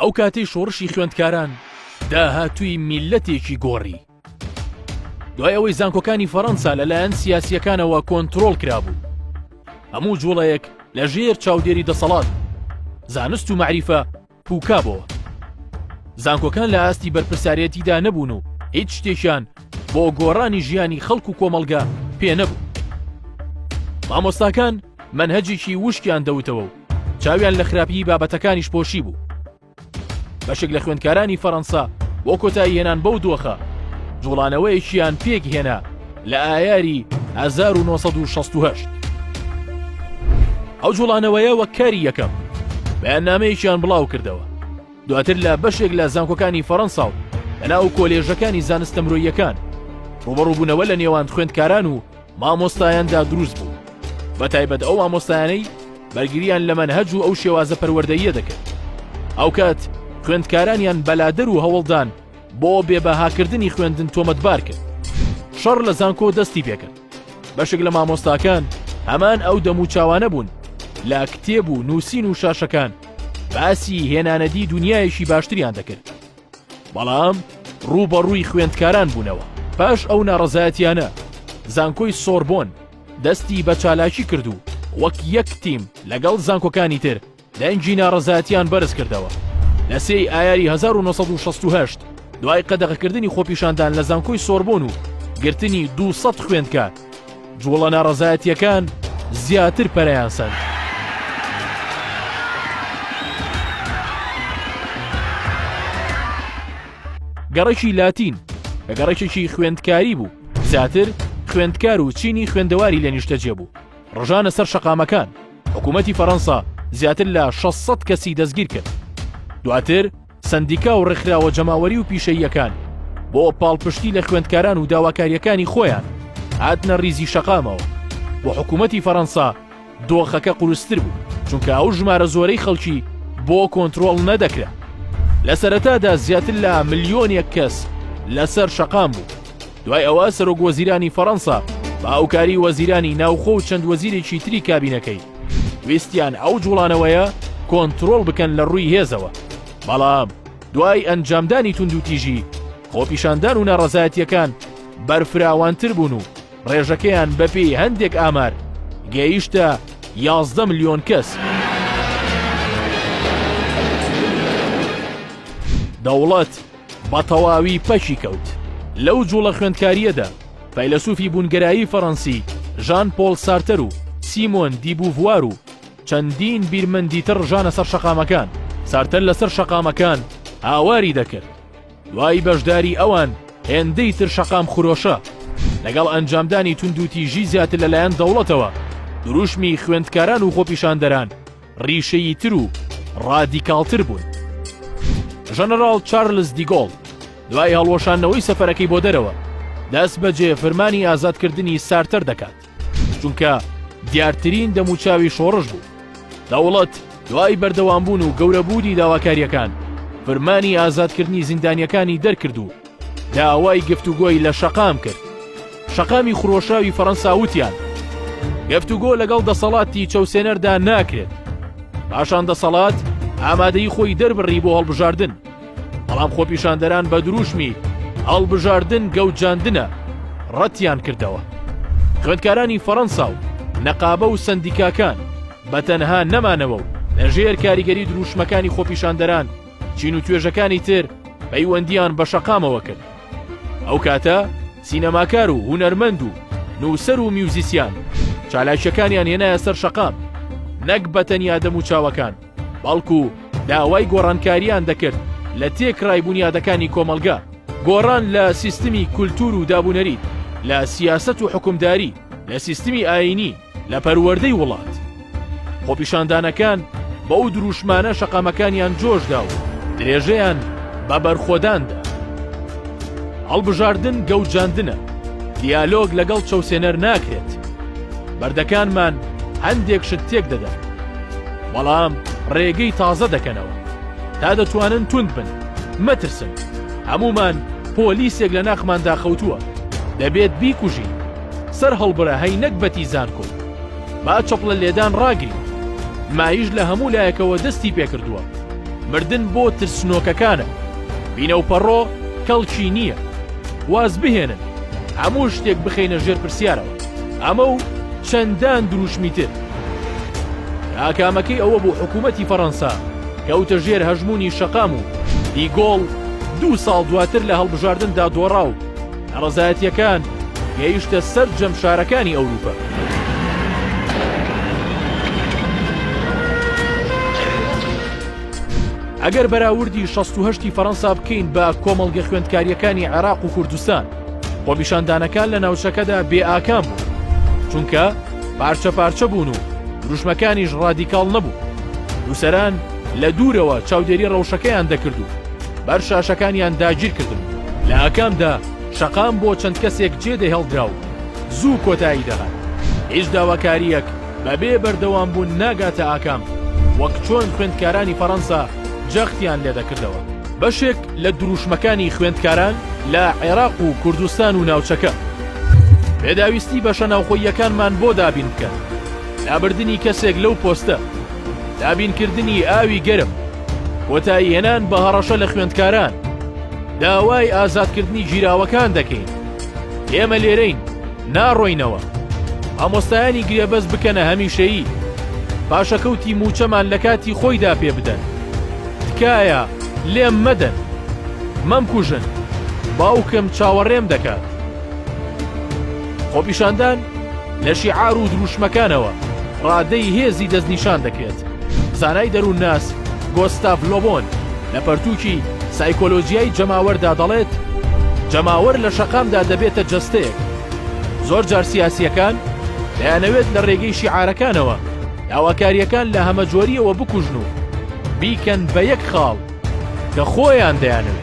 ئەو کاتەی شۆڕشی خوێندکاران داهاتووی میلەتێکی گۆڕی. دوای ئەوەی زانکۆکانی فەڕەنسا لەلایەن سیاسیەکانەوە کۆنتڕۆڵ کرابوو، هەموو جوڵەیەک لە ژێر چاودێری دەسەڵات زانست و معریفە پووکا بۆوە. زانکۆکان لە ئاستی بەرپرسارەتیدا نەبوون و هیچ شتێکیان بۆ گۆڕانی ژیانی خەڵک و کۆمەڵگا پێ نەبوو. مامۆستاکان منهەجێکی وشکیان دەوتەوە و چاویان لە خراپی بابەتەکانیش پۆشی بوو. بەشێک لە خوێندکارانی فەڕەنسا بۆ کۆتایی هێنان بەو دۆخە جوڵانەوەیەکیان پێک هێنا لە ئایاری 1968. ئەو جوڵانەوەیە وەک کاری یەکەم بەیاننامەیەکیان بڵاو کردەوە. دواتر لە بەشێک لە زانکۆکانی فەڕەنسا و لەناو کۆلێژەکانی زانستە مرۆییەکان ڕوبەڕووبوونەوە لە نێوان خوێندکاران و مامۆستایاندا دروست بوو. بەتایبەت ئەو مامۆستایانەی بەرگریان لە مەنهەج و ئەو شێوازە پەروەردەییە دەکرد. ئەو کات خوێندکارانیان بەلادەر و هەوڵدان بۆ بێبەهاکردنی خوێندن تۆمەتبار کرد. شەڕ لە زانکۆ دەستی پێکرد. بەشێک لە مامۆستاکان هەمان ئەو دەموچاوانە بوون لە کتێب و نووسین و شاشەکان باسی هێنانەدی دنیایەکی باشتریان دەکرد. بەڵام ڕووبەڕووی خوێندکاران بوونەوە. پاش ئەو ناڕەزایەتیانە زانکۆی سۆربۆن دەستی بە چالاکی کرد و وەک یەک تیم لەگەڵ زانکۆکانی تر دەنگی ناڕەزایەتیان بەرز کردەوە. لە 3 ئایاری 1968 دوای قەدەغەکردنی خۆپیشاندان لە زانکۆی سۆربۆن و گرتنی 200 خوێندکار جوڵە ناڕەزایەتیەکان زیاتر پەرەیان سەند. گەڕێکی لاتین کە گەڕێکێکی خوێندکاری بوو، زیاتر خوێندکار و چینی خوێندەواری لە نیشتەجێ بوو. ڕژانە سەر شەقامەکان حکوومەتی فەڕەنسا زیاتر لە 600 کەسی دەستگیر کرد. دواتر سندیکا و ڕێکخراوە جەماوەری و پیشەییەکان بۆ پاڵپشتی لە خوێندکاران و داواکاریەکانی خۆیان هاتنە ریزی شەقامەوە. بۆ حکوومەتی فەڕەنسا دۆخەکە قورستر بوو، چونکە ئەو ژمارە زۆرەی خەڵکی بۆ کۆنتڕۆڵ نەدەکرا. لە سەرەتادا زیاتر لە ملیۆنێک کەس لەسەر شەقام بوو. دوای ئەوە سەرۆک وەزیرانی فەڕەنسا بە هاوکاری وەزیرانی ناوخۆ و چەند وەزیرێکی تری کابینەکەی ویستیان ئەو جوڵانەوەیە کۆنتڕۆڵ بکەن لە ڕووی هێزەوە. بەڵام دوای ئەنجامدانی توندوتیژی خۆپیشاندان و ناڕەزایەتیەکان بەرفراوانتر بوون و ڕێژەکەیان بەپێی هەندێک ئامار گەیشتە 11 ملیۆن کەس. دەوڵەت بە تەواوی پەشی کەوت. لەو جوڵە خوێندکاریەدا فەیلسوفی بوونگەرایی فەڕەنسی ژان پۆڵ سارتەر و سیمۆن دیبوڤوار و چەندین بیرمەندیتر ژانە سەر شەقامەکان. سارتەر لەسەر شەقامەکان هاواری دەکرد. دوای بەشداری ئەوان هێندەی تر شەقام خورۆشە لەگەڵ ئەنجامدانی توندوتیژی زیاتر لەلایەن دەوڵەتەوە دروشمی خوێندکاران و خۆپیشاندەران ڕیشەیی تر و ڕادیکاڵتر بوون. ژەنەڕاڵ چارلز دیگۆڵ دوای هەڵوەشانەوەی سەفەرەکەی بۆ دەرەوە دەست بەجێ فەرمانی ئازادکردنی سارتەر دەکات، چونکە دیارترین دەموچاوی شۆڕش بوو. دەوڵەت دوای بەردەوامبوون و گەورەبوونی داواکاریەکان فەرمانی ئازادکردنی زیندانیەکانی دەرکرد و داوای گفتوگۆی لە شەقام کرد. شەقامی خڕۆشاوی فەڕەنسا وتیان گفتوگۆ لەگەڵ دەسەڵاتی چەوسێنەردا ناکرێت. پاشان دەسەڵات ئامادەی خۆی دەربڕی بۆ هەڵبژاردن، بەڵام خۆپیشاندەران بە دروشمی هەڵبژاردن گەوجاندنە ڕەتیان کردەوە. خوێندکارانی فەڕەنسا و نەقابە و سندیکاکان بەتەنها نەمانەوە و لەژێر کاریگەری دروشمەکانی خۆپیشاندەران چین و توێژەکانی تر پەیوەندیان بە شەقامەوە کرد. ئەو کاتە سینەماکار و هونەرمەند و نووسەر و میوزیسیان چالاکیەکانیان هێنایە سەر شەقام، نەک بەتەنیا دەموچاوەکان، بەڵکو داوای گۆڕانکاریان دەکرد لە تێکڕای بنیادەکانی کۆمەلگا، گۆڕان لە سیستمی کولتور و دابوونەریت، لە سیاسەت و حکومداری، لە سیستمی ئاینی، لە پەروەردەی وڵات. خۆپیشاندانەکان بەو دروشمانە شەقامەکانیان جۆشدا و درێژەیان بە بەرخۆداندا. هەڵبژاردن گەوجاندنە، دیالۆگ لەگەڵ چەوسێنەر ناکرێت. بەردەکانمان هەندێک شت تێک دەدەن، بەڵام ڕێگەی تازە دەکەنەوە تا دەتوانن توند بن. مەترسن، هەمومان پۆلیسێک لە ناخماندا خەوتووە، دەبێت بیکوژین. سەر هەڵبرە هەینەک بەتیزان کۆ، با چەپڵە لێدان ڕاگرین. مایش لە هەموو لایەکەوە دەستی پێکردووە. مردن بۆ ترسنۆکەکانە، بینەوپەڕۆ کەڵکی نییە، واز بهێنن هەموو شتێک بخەینە ژێر پرسیارەوە، ئەمە و چەندان دروشمی تر. ئاکامەکەی ئەوە بۆ حکوومەتی فەڕەنسا کەوتە ژێر هەژمونی شەقام و دیگۆڵ 2 ساڵ دواتر لە هەڵبژاردندا دۆڕا و ڕەزایەتیەکان گەیشتە سەر جەمشارەکانی ئەوروپا. ئەگەر بەراوردی 68 فەڕەنسا بکەین بە کۆمەڵگە خوێندکاریەکانی عێراق و کوردستان، خۆپیشاندانەکان لە ناوچەکەدا بێ ئاکام بوون، چونکە پارچە پارچە بوون و دروشمەکانیش ڕادیکاڵ نەبوو. نووسەران لە دوورەوە چاودێری ڕەوشەکەیان دەکرد و بەر شاشەکانیان داگیر کردن. لە ئاکامدا شەقام بۆ چەند کەسێک جێدە هێڵدرا و زوو کۆتایی دەهات. هیچ داواکاریەک بەبێ بەردەوام بوون ناگاتە ئاکام، وەک چۆن خوێندکارانی فەڕەنسا جەختیان لێ دەکردەوە. بەشێک لە دروشمەکانی خوێندکاران لە عێراق و کوردستان و ناوچەکە پێداویستی بەشە ناوخۆییەکانمان بۆ دابین بکەن، لابردنی کەسێک لەو پۆستە، دابینکردنی ئاوی گەرم، کۆتایی هێنان بە هەڕەشە لە خوێندکاران، داوای ئازادکردنی گیراوەکان دەکەین. ئێمە لێرەین، ناڕۆینەوە. ئامۆستایانی گرێبەز بکەنە هەمیشەیی، پاشەکەوتی موچەمان لە کاتی خۆیدا پێ بدەن. تکایە لێم مەدەن، مەمکوژن، باوکم چاوەڕێم دەکات. خۆپیشاندان لە شیعار و دروشمەکانەوە ڕادەی هێزی دەستنیشان دەکرێت. زانای دەروونناس گۆستاڤ لۆبۆن لە پەرتووکی سایکۆلۆژیای جەماوەردا دەڵێت جەماوەر لە شەقامدا دەبێتە جەستەیەک. زۆر جار سیاسیەکان دەیانەوێت لە ڕێگەی شیعارەکانەوە داواکاریەکان لە هەمەجۆریەوە بکوژن و بیکەن بە یەک خاڵ کە خۆیان دەیانن.